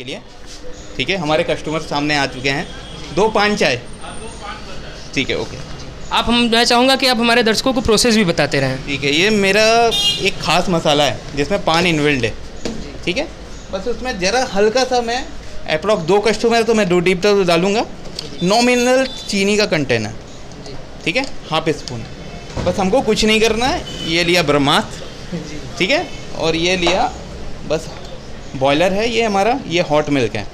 के लिए। ठीक है, हमारे कस्टमर सामने आ चुके हैं। 2 पान चाय। ठीक है, ओके। मैं चाहूँगा कि आप हमारे दर्शकों को प्रोसेस भी बताते रहें। ठीक है, ये मेरा एक ख़ास मसाला है जिसमें पान इन्वॉल्व है। ठीक है, बस उसमें ज़रा हल्का सा मैं अप्रॉक्स 2 कस्टमर तो मैं 2 टीप तो डालूँगा। नॉमिनल चीनी का कंटेन है। ठीक है, ½ स्पून। बस हमको कुछ नहीं करना है। ये लिया ब्रह्मास्त्र, ठीक है, और ये लिया बस बॉयलर है ये हमारा, ये हॉट मिल्क है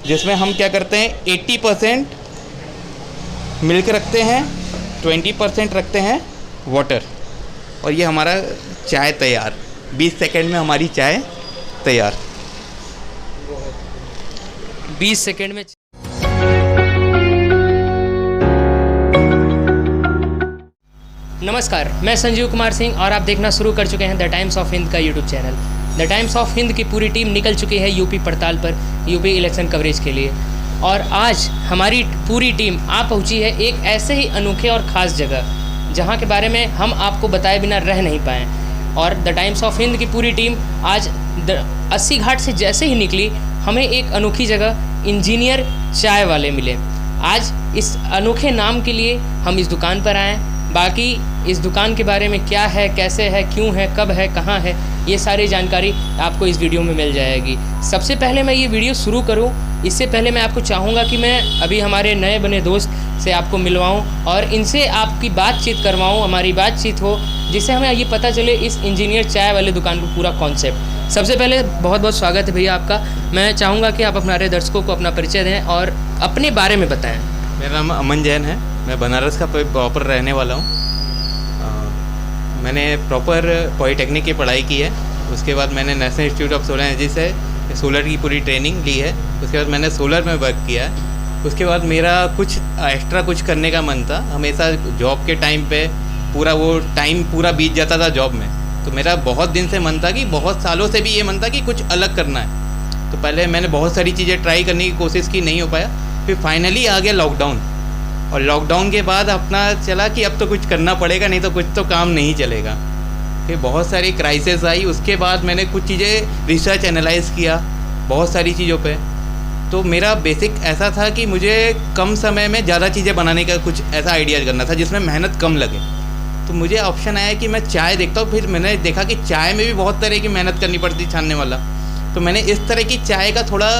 जिसमें हम क्या करते हैं 80% मिल्क रखते हैं, 20% रखते हैं वाटर, और ये हमारा चाय तैयार। 20 सेकंड में हमारी चाय तैयार। 20 सेकंड में। नमस्कार, मैं संजीव कुमार सिंह और आप देखना शुरू कर चुके हैं द टाइम्स ऑफ हिंद का YouTube channel. The times of Hind की पूरी टीम निकल चुकी है यूपी पड़ताल पर, यूपी इलेक्शन कवरेज के लिए। और आज हमारी पूरी टीम आ पहुंची है एक ऐसे ही अनोखे और ख़ास जगह जहां के बारे में हम आपको बताए बिना रह नहीं पाए। और द टाइम्स ऑफ हिंद की पूरी टीम आज 80 घाट से जैसे ही निकली, हमें एक अनोखी जगह इंजीनियर चाय वाले मिले। आज इस अनोखे नाम के लिए हम इस दुकान पर आए। बाकी इस दुकान के बारे में क्या है, कैसे है, क्यों है, कब है, कहाँ है, ये सारी जानकारी आपको इस वीडियो में मिल जाएगी। सबसे पहले मैं ये वीडियो शुरू करूँ इससे पहले मैं आपको चाहूँगा कि मैं अभी हमारे नए बने दोस्त से आपको मिलवाऊँ और इनसे आपकी बातचीत करवाऊँ, हमारी बातचीत हो, जिससे हमें ये पता चले इस इंजीनियर चाय वाले दुकान का पूरा कॉन्सेप्ट। सबसे पहले बहुत बहुत स्वागत है भैया आपका। मैं चाहूँगा कि आप हमारे दर्शकों को अपना परिचय दें और अपने बारे में बताएँ। मेरा नाम अमन जैन है, मैं बनारस का प्रॉपर रहने वाला हूँ। मैंने प्रॉपर पॉलीटेक्निक की पढ़ाई की है। उसके बाद मैंने national institute of solar energy से सोलर की पूरी ट्रेनिंग ली है। उसके बाद मैंने सोलर में वर्क किया है। उसके बाद मेरा कुछ एक्स्ट्रा कुछ करने का मन था। हमेशा जॉब के टाइम पे पूरा वो टाइम पूरा बीत जाता था जॉब में, तो मेरा बहुत दिन से मन था कि बहुत सालों से भी ये मन था कि कुछ अलग करना है। तो पहले मैंने बहुत सारी चीज़ें ट्राई करने की कोशिश की, नहीं हो पाया। फिर फाइनली आ गया लॉकडाउन, और लॉकडाउन के बाद अपना चला कि अब तो कुछ करना पड़ेगा, नहीं तो कुछ तो काम नहीं चलेगा। फिर बहुत सारी क्राइसिस आई। उसके बाद मैंने कुछ चीज़ें रिसर्च एनालाइज किया बहुत सारी चीज़ों पे। तो मेरा बेसिक ऐसा था कि मुझे कम समय में ज़्यादा चीज़ें बनाने का कुछ ऐसा आइडिया करना था जिसमें मेहनत कम लगे। तो मुझे ऑप्शन आया कि मैं चाय देखता हूँ। फिर मैंने देखा कि चाय में भी बहुत तरह की मेहनत करनी पड़ती छानने वाला। तो मैंने इस तरह की चाय का थोड़ा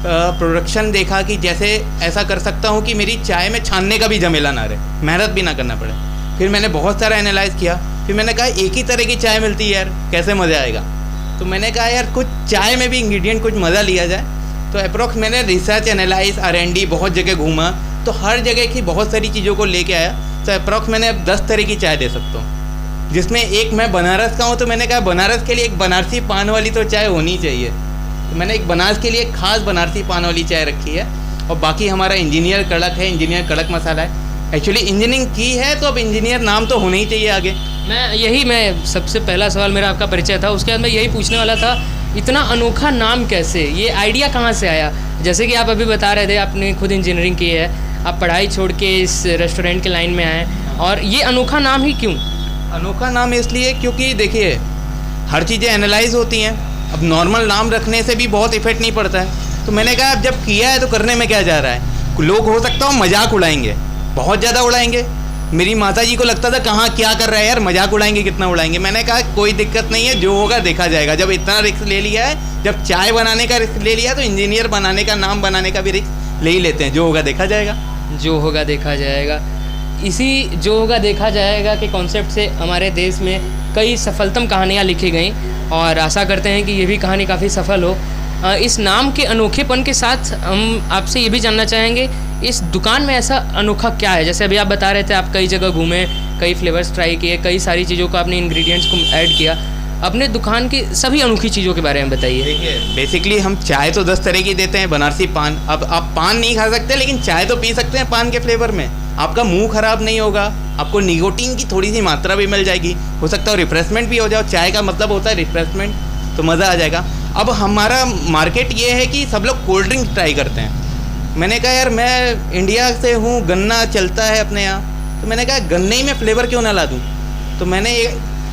प्रोडक्शन देखा कि जैसे ऐसा कर सकता हूँ कि मेरी चाय में छानने का भी झमेला ना रहे, मेहनत भी ना करना पड़े। फिर मैंने बहुत सारा एनालाइज़ किया। फिर मैंने कहा एक ही तरह की चाय मिलती है यार, कैसे मज़ा आएगा। तो मैंने कहा यार कुछ चाय में भी इंग्रेडिएंट कुछ मज़ा लिया जाए। तो अप्रॉक्स मैंने रिसर्च एनालाइज R&D बहुत जगह घूमा, तो हर जगह की बहुत सारी चीज़ों को लेके आया। तो अप्रॉक्स मैंने अब 10 तरह की चाय दे सकता हूँ, जिसमें एक मैं बनारस का हूँ। तो मैंने कहा बनारस के लिए एक बनारसी पान वाली तो चाय होनी चाहिए। तो मैंने एक बनारस के लिए एक खास बनारसी पान वाली चाय रखी है। और बाकी हमारा इंजीनियर कड़क है, इंजीनियर कड़क मसाला है। एक्चुअली इंजीनियरिंग की है तो अब इंजीनियर नाम तो होना ही चाहिए आगे। मैं सबसे पहला सवाल मेरा आपका परिचय था, उसके बाद मैं यही पूछने वाला था, इतना अनोखा नाम कैसे, ये आइडिया कहाँ से आया? जैसे कि आप अभी बता रहे थे आपने खुद इंजीनियरिंग की है, आप पढ़ाई छोड़ के इस रेस्टोरेंट के लाइन में आए, और ये अनोखा नाम ही क्यों? अनोखा नाम इसलिए क्योंकि देखिए हर चीज़ें एनालाइज होती हैं। अब नॉर्मल नाम रखने से भी बहुत इफेक्ट नहीं पड़ता है। तो मैंने कहा अब जब किया है तो करने में क्या जा रहा है। लोग हो सकता हो मजाक उड़ाएंगे, बहुत ज़्यादा उड़ाएंगे। मेरी माता जी को लगता था कहाँ क्या कर रहा है यार, मजाक उड़ाएंगे, कितना उड़ाएंगे। मैंने कहा कोई दिक्कत नहीं है, जो होगा देखा जाएगा। जब इतना रिस्क ले लिया है, जब चाय बनाने का रिस्क ले लिया, तो इंजीनियर बनाने का, नाम बनाने का भी रिस्क ले ही लेते हैं। जो होगा देखा जाएगा। जो होगा देखा जाएगा। इसी जो होगा देखा जाएगा के कॉन्सेप्ट से हमारे देश में कई सफलतम कहानियाँ लिखी गई, और आशा करते हैं कि ये भी कहानी काफ़ी सफल हो। इस नाम के अनोखेपन के साथ हम आपसे ये भी जानना चाहेंगे, इस दुकान में ऐसा अनोखा क्या है? जैसे अभी आप बता रहे थे आप कई जगह घूमे, कई फ्लेवर्स ट्राई किए, कई सारी चीज़ों को आपने इंग्रेडिएंट्स को ऐड किया। अपने दुकान की सभी अनोखी चीज़ों के बारे में बताइए। देखिए बेसिकली हम चाय तो 10 तरह की देते हैं, बनारसी पान। अब आप पान नहीं खा सकते लेकिन चाय तो पी सकते हैं पान के फ्लेवर में। आपका मुंह खराब नहीं होगा, आपको निकोटीन की थोड़ी सी मात्रा भी मिल जाएगी, हो सकता है रिफ्रेशमेंट भी हो जाए। चाय का मतलब होता है रिफ्रेशमेंट, तो मज़ा आ जाएगा। अब हमारा मार्केट ये है कि सब लोग कोल्ड ड्रिंक ट्राई करते हैं। मैंने कहा यार मैं इंडिया से हूँ, गन्ना चलता है अपने यहाँ, तो मैंने कहा गन्ने ही में फ्लेवर क्यों ना ला दूँ। तो मैंने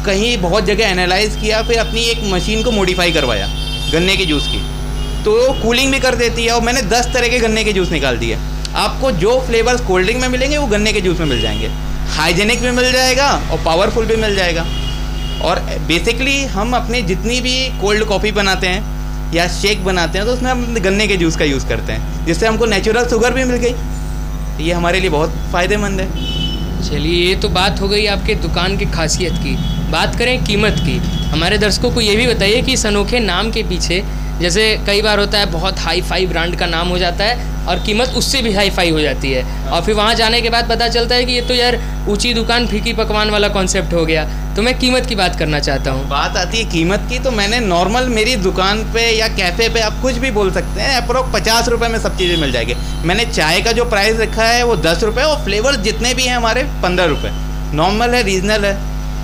कहीं बहुत जगह एनालाइज़ किया, फिर अपनी एक मशीन को मॉडिफाई करवाया गन्ने के जूस की। तो कूलिंग भी कर देती है। और मैंने 10 तरह के गन्ने के जूस निकाल दिए। आपको जो फ्लेवर्स कोल्ड ड्रिंक में मिलेंगे वो गन्ने के जूस में मिल जाएंगे। हाइजेनिक भी मिल जाएगा और पावरफुल भी मिल जाएगा। और बेसिकली हम अपनी जितनी भी कोल्ड कॉफ़ी बनाते हैं या शेक बनाते हैं तो उसमें हम गन्ने के जूस का यूज़ करते हैं, जिससे हमको नेचुरल शुगर भी मिल गई। ये हमारे लिए बहुत फ़ायदेमंद है। चलिए, ये तो बात हो गई आपके दुकान की खासियत की। बात करें कीमत की, हमारे दर्शकों को ये भी बताइए कि इस अनोखे नाम के पीछे, जैसे कई बार होता है बहुत हाई फाई ब्रांड का नाम हो जाता है और कीमत उससे भी हाई फाई हो जाती है, और फिर वहाँ जाने के बाद पता चलता है कि ये तो यार ऊंची दुकान फीकी पकवान वाला कॉन्सेप्ट हो गया। तो मैं कीमत की बात करना चाहता हूँ। बात आती है कीमत की, तो मैंने नॉर्मल मेरी दुकान पे या कैफ़े पे आप कुछ भी बोल सकते हैं, अप्रोक्स 50 रुपये में सब चीज़ें मिल जाएगी। मैंने चाय का जो प्राइस रखा है वो 10 रुपये, और फ्लेवर जितने भी हैं हमारे 15 रुपये। नॉर्मल है, रीजनल है।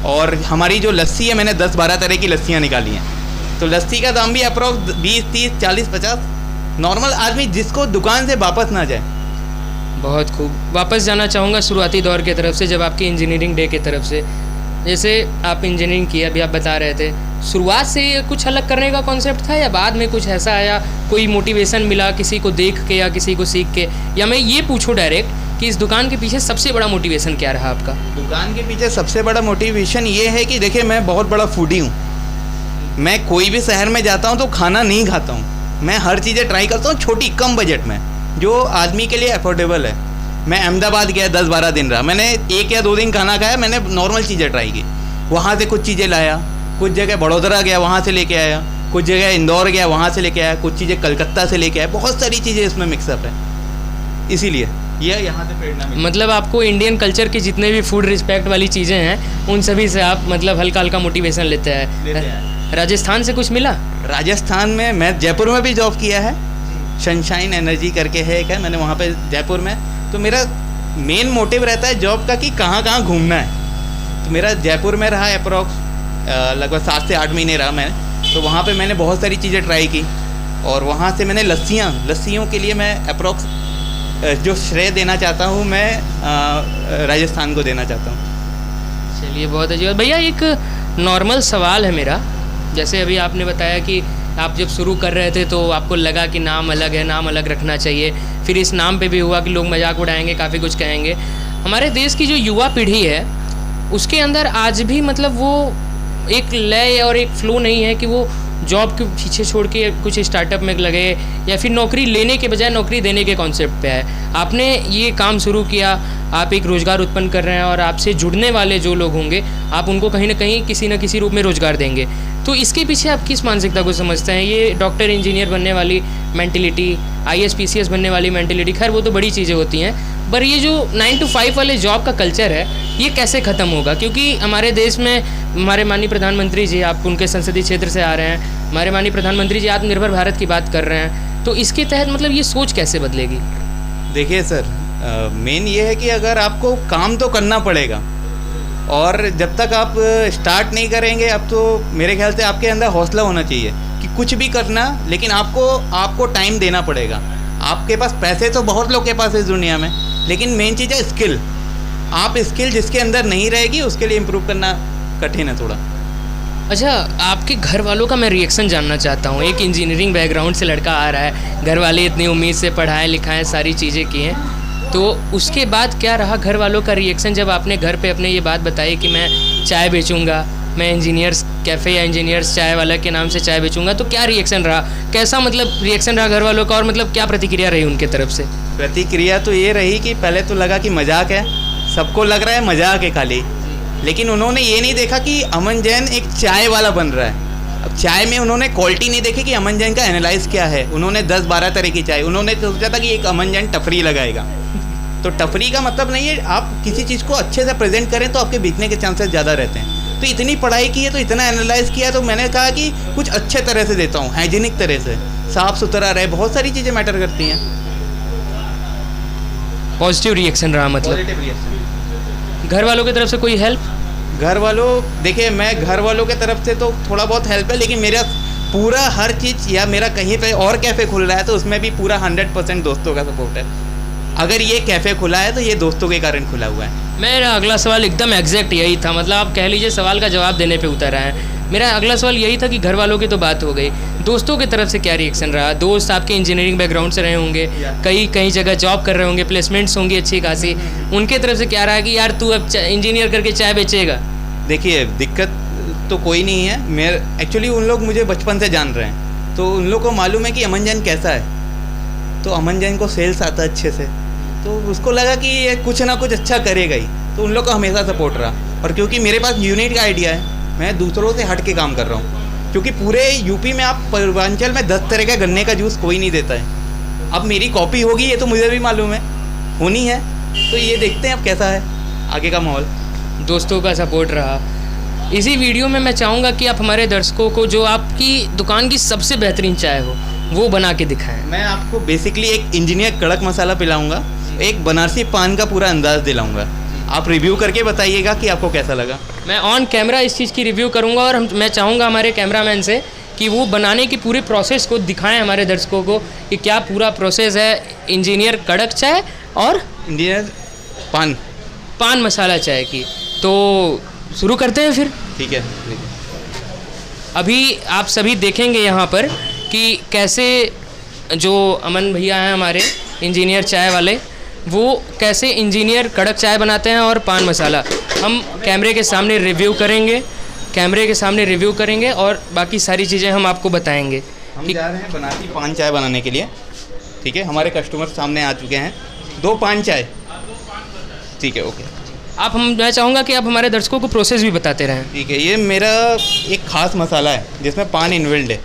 और हमारी जो लस्सी है, मैंने 10-12 तरह की लस्सियाँ निकाली हैं, तो लस्सी का दाम भी अप्रोक्स 20, 30, 40, 50। नॉर्मल आदमी जिसको दुकान से वापस ना जाए। बहुत खूब। वापस जाना चाहूँगा शुरुआती दौर की तरफ से, जब आपकी इंजीनियरिंग डे की तरफ से, जैसे आप इंजीनियरिंग की अभी आप बता रहे थे, शुरुआत से कुछ अलग करने का कॉन्सेप्ट था या बाद में कुछ ऐसा आया, कोई मोटिवेशन मिला किसी को देख के या किसी को सीख के? या मैं ये पूछूं डायरेक्ट कि इस दुकान के पीछे सबसे बड़ा मोटिवेशन क्या रहा आपका? दुकान के पीछे सबसे बड़ा मोटिवेशन ये है कि देखिए, मैं बहुत बड़ा फूडी हूँ। मैं कोई भी शहर में जाता हूँ तो खाना नहीं खाता हूँ। मैं हर चीज़ें ट्राई करता हूँ छोटी कम बजट में, जो आदमी के लिए अफोर्डेबल है। मैं अहमदाबाद गया, 10-12 दिन रहा, मैंने 1 या 2 दिन खाना खाया। मैंने नॉर्मल चीज़ें ट्राई की, वहाँ से कुछ चीज़ें लाया। कुछ जगह बड़ौदरा गया, वहाँ से लेके आया। कुछ जगह इंदौर गया, वहाँ से लेके आया। कुछ चीज़ें कलकत्ता से लेके आया। बहुत सारी चीज़ें इसमें मिक्सअप है, इसीलिए यह यहाँ से प्रेरणा मिली। मतलब आपको इंडियन कल्चर की जितने भी फूड रिस्पेक्ट वाली चीज़ें हैं उन सभी से आप मतलब हल्का हल्का मोटिवेशन लेते हैं। राजस्थान से कुछ मिला? राजस्थान में मैं जयपुर में भी जॉब किया है। सनशाइन एनर्जी करके है एक है, मैंने वहाँ पे जयपुर में। तो मेरा मेन मोटिव रहता है जॉब का कि कहाँ कहाँ घूमना है। तो मेरा जयपुर में रहा अप्रोक्स लगभग 7 से 8 महीने रहा मैं। तो वहाँ पे मैंने बहुत सारी चीज़ें ट्राई की, और वहाँ से मैंने लस्सियों के लिए मैं अप्रोक्स जो श्रेय देना चाहता हूँ, मैं राजस्थान को देना चाहता हूँ। चलिए, बहुत अच्छी बात। भैया, एक नॉर्मल सवाल है मेरा। जैसे अभी आपने बताया कि आप जब शुरू कर रहे थे तो आपको लगा कि नाम अलग है, नाम अलग रखना चाहिए। फिर इस नाम पे भी हुआ कि लोग मजाक उड़ाएंगे, काफ़ी कुछ कहेंगे। हमारे देश की जो युवा पीढ़ी है उसके अंदर आज भी मतलब वो एक लय और एक फ्लो नहीं है कि वो जॉब के पीछे छोड़ के कुछ स्टार्टअप में लगे या फिर नौकरी लेने के बजाय नौकरी देने के कॉन्सेप्ट पे है। आपने ये काम शुरू किया, आप एक रोज़गार उत्पन्न कर रहे हैं, और आपसे जुड़ने वाले जो लोग होंगे आप उनको कहीं ना कहीं किसी न किसी रूप में रोज़गार देंगे। तो इसके पीछे आप किस मानसिकता को समझते हैं? ये डॉक्टर इंजीनियर बनने वाली मेंटेलिटी, IAS PCS बनने वाली मेंटेलिटी, खैर वो तो बड़ी चीज़ें होती हैं, पर ये जो 9 to 5 वाले जॉब का कल्चर है ये कैसे ख़त्म होगा? क्योंकि हमारे देश में हमारे माननीय प्रधानमंत्री जी, आप उनके संसदीय क्षेत्र से आ रहे हैं, हमारे माननीय प्रधानमंत्री जी आत्मनिर्भर भारत की बात कर रहे हैं, तो इसके तहत मतलब ये सोच कैसे बदलेगी? देखिए सर, मेन ये है कि अगर आपको काम तो करना पड़ेगा, और जब तक आप स्टार्ट नहीं करेंगे, अब तो मेरे ख्याल से आपके अंदर हौसला होना चाहिए कि कुछ भी करना, लेकिन आपको टाइम देना पड़ेगा। आपके पास पैसे तो बहुत लोग के पास है इस दुनिया में, लेकिन मेन चीज़ है स्किल। आप स्किल जिसके अंदर नहीं रहेगी उसके लिए इम्प्रूव करना कठिन है थोड़ा। अच्छा, आपके घर वालों का मैं रिएक्शन जानना चाहता हूँ। एक इंजीनियरिंग बैकग्राउंड से लड़का आ रहा है, घर वाले इतनी उम्मीद से पढ़ाएं लिखाएं सारी चीज़ें किए, तो उसके बाद क्या रहा घर वालों का रिएक्शन जब आपने घर पे अपने ये बात बताई कि मैं चाय बेचूंगा, मैं इंजीनियर्स कैफ़े या इंजीनियर्स चाय वाला के नाम से चाय बेचूंगा, तो क्या रिएक्शन रहा? कैसा मतलब रिएक्शन रहा घर वालों का, और मतलब क्या प्रतिक्रिया रही उनके तरफ से? प्रतिक्रिया तो ये रही कि पहले तो लगा कि मजाक है, सबको लग रहा है मजाक है खाली, लेकिन उन्होंने ये नहीं देखा कि अमन जैन एक चाय वाला बन रहा है। अब चाय में उन्होंने क्वालिटी नहीं देखी कि अमन जैन का एनालाइज क्या है। उन्होंने 10-12 तरह की चाय, उन्होंने सोचा था कि एक अमन जैन टफरी लगाएगा। तो टफरी का मतलब नहीं है, आप किसी चीज़ को अच्छे से प्रेजेंट करें तो आपके बिकने के चांसेस ज़्यादा रहते हैं। तो इतनी पढ़ाई की है, तो इतना एनालाइज किया, तो मैंने कहा कि कुछ अच्छे तरह से देता हूँ, हाइजीनिक तरह से, साफ़ सुथरा रहे। बहुत सारी चीज़ें मैटर करती हैं। पॉजिटिव रिएक्शन रहा मतलब? Positive reaction. घर वालों की तरफ से कोई हेल्प? घर वालों, देखिए मैं घर वालों के तरफ से तो थोड़ा बहुत हेल्प है, लेकिन मेरा पूरा हर चीज़, या मेरा कहीं पे और कैफ़े खुल रहा है तो उसमें भी पूरा 100% दोस्तों का सपोर्ट है। अगर ये कैफ़े खुला है तो ये दोस्तों के कारण खुला हुआ है। मेरा अगला सवाल एकदम एग्जैक्ट यही था, मतलब आप कह लीजिए सवाल का जवाब देने पे उतर आए हैं। मेरा अगला सवाल यही था कि घर वालों की तो बात हो गई, दोस्तों की तरफ से क्या रिएक्शन रहा? दोस्त आपके इंजीनियरिंग बैकग्राउंड से रहे होंगे, कई जगह जॉब कर रहे होंगे, प्लेसमेंट्स होंगी अच्छी खासी, उनके तरफ से क्या रहा कि यार तू अब इंजीनियर करके चाय बेचेगा? देखिए, दिक्कत तो कोई नहीं है। मेरे एक्चुअली उन लोग मुझे बचपन से जान रहे हैं, तो उन लोग को मालूम है कि अमन जैन कैसा है। तो अमन जैन को सेल्स आता है अच्छे से, तो उसको लगा कि ये कुछ ना कुछ अच्छा करेगा ही, तो उन लोग का हमेशा सपोर्ट रहा। और क्योंकि मेरे पास यूनिट का आइडिया है, मैं दूसरों से हट के काम कर रहा हूँ, क्योंकि पूरे यूपी में आप पूर्वांचल में 10 तरह का गन्ने का जूस कोई नहीं देता है। अब मेरी कॉपी होगी ये तो मुझे भी मालूम है, होनी है। तो ये देखते हैं अब कैसा है आगे का माहौल। दोस्तों का सपोर्ट रहा। इसी वीडियो में मैं चाहूँगा कि आप हमारे दर्शकों को जो आपकी दुकान की सबसे बेहतरीन चाय हो वो बना के दिखाएं। मैं आपको बेसिकली एक इंजीनियर कड़क मसाला पिलाऊंगा, एक बनारसी पान का पूरा अंदाज़ दिलाऊंगा। आप रिव्यू करके बताइएगा कि आपको कैसा लगा। मैं ऑन कैमरा इस चीज़ की रिव्यू करूंगा और मैं चाहूँगा हमारे कैमरामैन से कि वो बनाने की पूरे प्रोसेस को दिखाएं हमारे दर्शकों को कि क्या पूरा प्रोसेस है इंजीनियर कड़क चाय और इंजीनियर पान मसाला चाय की। तो शुरू करते हैं फिर। ठीक है। अभी आप सभी देखेंगे यहाँ पर कि कैसे जो अमन भैया हैं हमारे इंजीनियर चाय वाले, वो कैसे इंजीनियर कड़क चाय बनाते हैं और पान मसाला हम कैमरे के सामने रिव्यू करेंगे और बाकी सारी चीज़ें हम आपको बताएंगे। हम जा रहे हैं बनारसी पान चाय बनाने के लिए। ठीक है, हमारे कस्टमर सामने आ चुके हैं। 2 पान चाय। ठीक है, ओके। मैं चाहूँगा कि आप हमारे दर्शकों को प्रोसेस भी बताते रहें। ठीक है, ये मेरा एक ख़ास मसाला है जिसमें पान इन्वॉल्व है।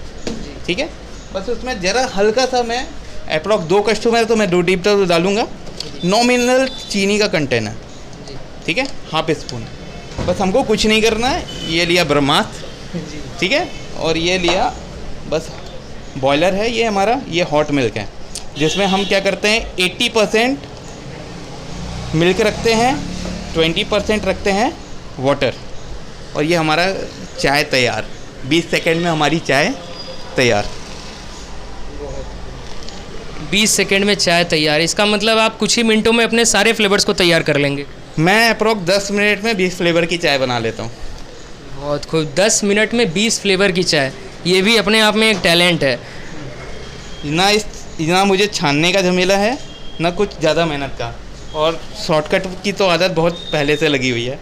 ठीक है, बस उसमें ज़रा हल्का सा मैं अप्रॉक्स 2 कस्टमर तो मैं 2 टीप तो डालूँगा। नॉमिनल चीनी का कंटेनर, ठीक है, ½ स्पून। बस हमको कुछ नहीं करना है। ये लिया ब्रह्मास्त्र, ठीक है, और ये लिया बस बॉयलर है ये हमारा, ये हॉट मिल्क है जिसमें हम क्या करते हैं 80% मिल्क रखते हैं, 20% रखते हैं वाटर, और ये हमारा चाय तैयार। 20 सेकंड में हमारी चाय तैयार। 20 सेकंड में चाय तैयार, इसका मतलब आप कुछ ही मिनटों में अपने सारे फ्लेवर्स को तैयार कर लेंगे। मैं अप्रॉक्स 10 मिनट में 20 फ्लेवर की चाय बना लेता हूँ। बहुत खूब, 10 मिनट में 20 फ्लेवर की चाय, ये भी अपने आप में एक टैलेंट है। ना मुझे छानने का झमेला है, ना कुछ ज़्यादा मेहनत का, और शॉर्टकट की तो आदत बहुत पहले से लगी हुई है।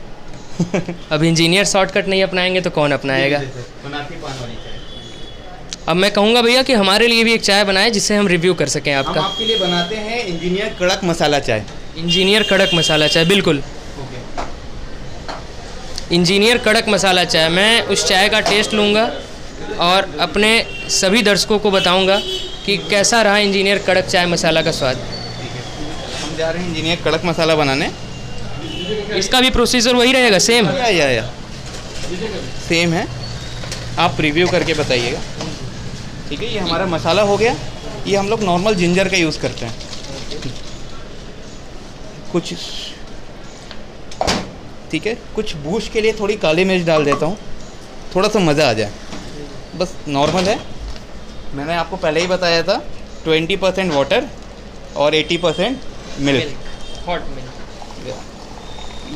अब इंजीनियर शॉर्टकट नहीं अपनाएंगे तो कौन अपनाएगा। अब मैं कहूँगा भैया कि हमारे लिए भी एक चाय बनाए जिससे हम रिव्यू कर सकें आपका। हम आपके लिए बनाते हैं इंजीनियर कड़क मसाला चाय। इंजीनियर कड़क मसाला चाय, बिल्कुल इंजीनियर कड़क मसाला चाय। मैं उस चाय का टेस्ट लूँगा और अपने सभी दर्शकों को बताऊँगा कि कैसा रहा इंजीनियर कड़क चाय मसाला का स्वाद। हम जा रहे हैं इंजीनियर कड़क मसाला बनाने। इसका भी प्रोसीजर वही रहेगा, सेम? या सेम है, आप रिव्यू करके बताइएगा। ठीक है, ये हमारा मसाला हो गया। ये हम लोग नॉर्मल जिंजर का यूज़ करते हैं कुछ, ठीक है, कुछ बूस्ट के लिए थोड़ी काली मिर्च डाल देता हूँ, थोड़ा सा मज़ा आ जाए। बस नॉर्मल है, मैंने आपको पहले ही बताया था। 20% वाटर और 80% मिल्क, हॉट मिल्क।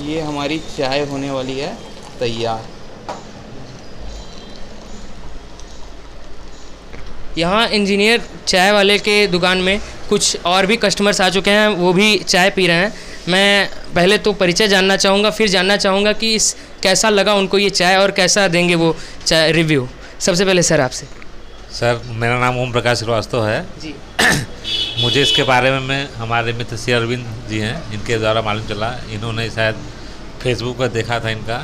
ये हमारी चाय होने वाली है तैयार। यहाँ इंजीनियर चाय वाले के दुकान में कुछ और भी कस्टमर्स आ चुके हैं, वो भी चाय पी रहे हैं। मैं पहले तो परिचय जानना चाहूँगा, फिर जानना चाहूँगा कि कैसा लगा उनको ये चाय और कैसा देंगे वो चाय रिव्यू। सबसे पहले सर आपसे। सर, मेरा नाम ओम प्रकाश श्रीवास्तव है जी। मुझे इसके बारे में हमारे मित्र श्री अरविंद जी हैं, इनके द्वारा मालूम चला। इन्होंने शायद फेसबुक पर देखा था इनका,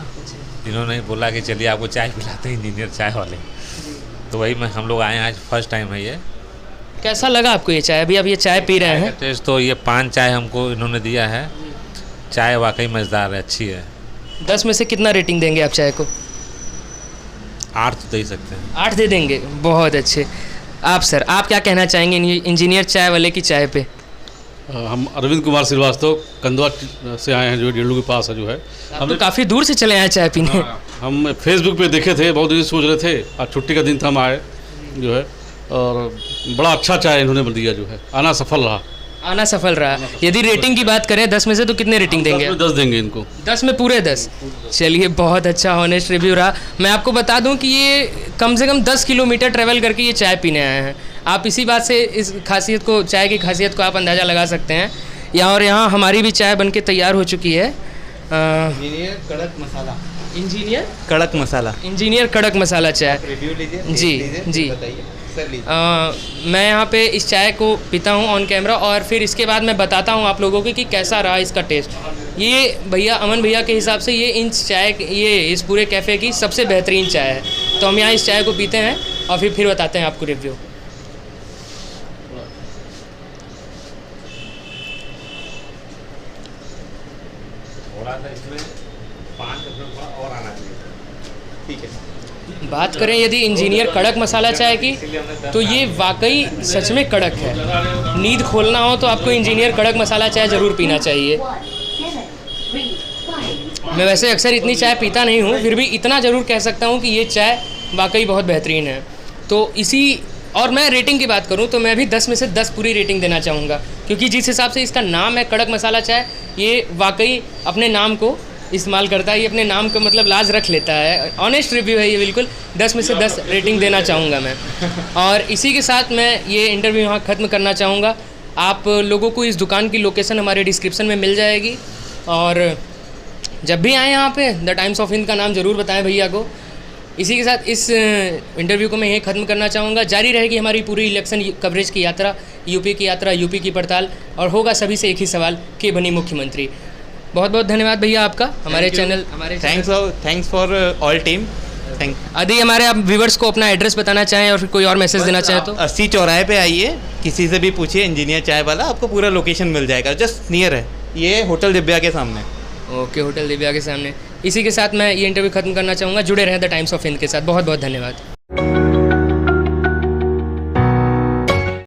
इन्होंने बोला कि चलिए आपको चाय पिलाते हैं इंजीनियर चाय वाले, तो वही हम लोग आए हैं। आज फर्स्ट टाइम है ये। कैसा लगा आपको ये चाय? अभी आप ये चाय पी रहे हैं। टेस्ट तो ये पान चाय हमको इन्होंने दिया है, चाय वाकई मज़ेदार है, अच्छी है। 10 में से कितना रेटिंग देंगे आप चाय को? 8 तो दे ही सकते हैं। 8 दे देंगे, बहुत अच्छे। आप सर, आप क्या कहना चाहेंगे इंजीनियर चाय वाले की चाय पे? हम अरविंद कुमार श्रीवास्तव कंदवा से आए हैं, जो डेलू के पास है जो है। हम तो काफ़ी दूर से चले आए चाय पीने। हम फेसबुक पे देखे थे, बहुत दिन सोच रहे थे, आज छुट्टी का दिन था, हम आए जो है, और बड़ा अच्छा चाय इन्होंने दिया जो है, आना सफल रहा। आना सफल रहा। यदि रेटिंग की बात करें 10 में से तो कितने रेटिंग देंगे? 10 देंगे इनको। 10 में पूरे 10। चलिए बहुत अच्छा ऑनेस्ट रिव्यू रहा। मैं आपको बता दूं कि ये कम से कम 10 किलोमीटर ट्रैवल करके ये चाय पीने आए हैं। आप इसी बात से इस खासियत को, चाय की खासियत को आप अंदाज़ा लगा सकते हैं। यहाँ हमारी भी चाय बनके तैयार हो चुकी है। इंजीनियर कड़क मसाला। इंजीनियर कड़क मसाला। इंजीनियर कड़क मसाला चाय। रिव्यू लीजिए। जी, जी। बताइए सर, लीजिए। मैं यहाँ पे इस चाय को पीता हूँ ऑन कैमरा और फिर इसके बाद मैं बताता हूँ आप लोगों को कि कैसा रहा इसका टेस्ट। ये भैया, अमन भैया के हिसाब से ये इस पूरे कैफ़े की सबसे बेहतरीन चाय है। तो हम यहाँ इस चाय को पीते हैं और फिर बताते हैं आपको रिव्यू। थोड़ा सा इसमें 5 और आना चाहिए। ठीक है। बात करें यदि इंजीनियर कड़क मसाला चाय की, तो ये वाकई सच में कड़क है। नींद खोलना हो तो आपको इंजीनियर कड़क मसाला चाय ज़रूर पीना चाहिए। मैं वैसे अक्सर इतनी चाय पीता नहीं हूँ, फिर भी इतना ज़रूर कह सकता हूँ कि ये चाय वाकई बहुत बेहतरीन है। तो और मैं रेटिंग की बात करूँ तो मैं भी 10 में से 10 पूरी रेटिंग देना चाहूँगा, क्योंकि जिस हिसाब से इसका नाम है कड़क मसाला चाय, ये वाकई अपने नाम को इस्तेमाल करता है। ये अपने नाम का मतलब लाज रख लेता है। ऑनेस्ट रिव्यू है ये, बिल्कुल 10 में से 10 रेटिंग देना चाहूँगा मैं। और इसी के साथ मैं ये इंटरव्यू यहाँ ख़त्म करना चाहूँगा। आप लोगों को इस दुकान की लोकेशन हमारे डिस्क्रिप्शन में मिल जाएगी। और जब भी आएँ यहाँ पे द टाइम्स ऑफ हिंद का नाम ज़रूर बताएं भैया को। इसी के साथ इस इंटरव्यू को मैं यहीं ख़त्म करना चाहूँगा। जारी रहेगी हमारी पूरी इलेक्शन कवरेज की यात्रा, यूपी की यात्रा, यूपी की पड़ताल, और होगा सभी से एक ही सवाल, के बनी मुख्यमंत्री। बहुत बहुत धन्यवाद भैया आपका हमारे channel. Thanks for all team. Thank. यदि हमारे आप व्यूवर्स को अपना एड्रेस बताना चाहें और फिर कोई और मैसेज देना चाहें तो 80 चौराहे पे आइए, किसी से भी पूछिए इंजीनियर चाय वाला, आपको पूरा लोकेशन मिल जाएगा। जस्ट नियर है, ये होटल दिव्या के सामने। ओके, होटल दिव्या के सामने। इसी के साथ मैं ये इंटरव्यू खत्म करना चाहूँगा। जुड़े रहें द टाइम्स ऑफ हिंद के साथ। बहुत बहुत धन्यवाद।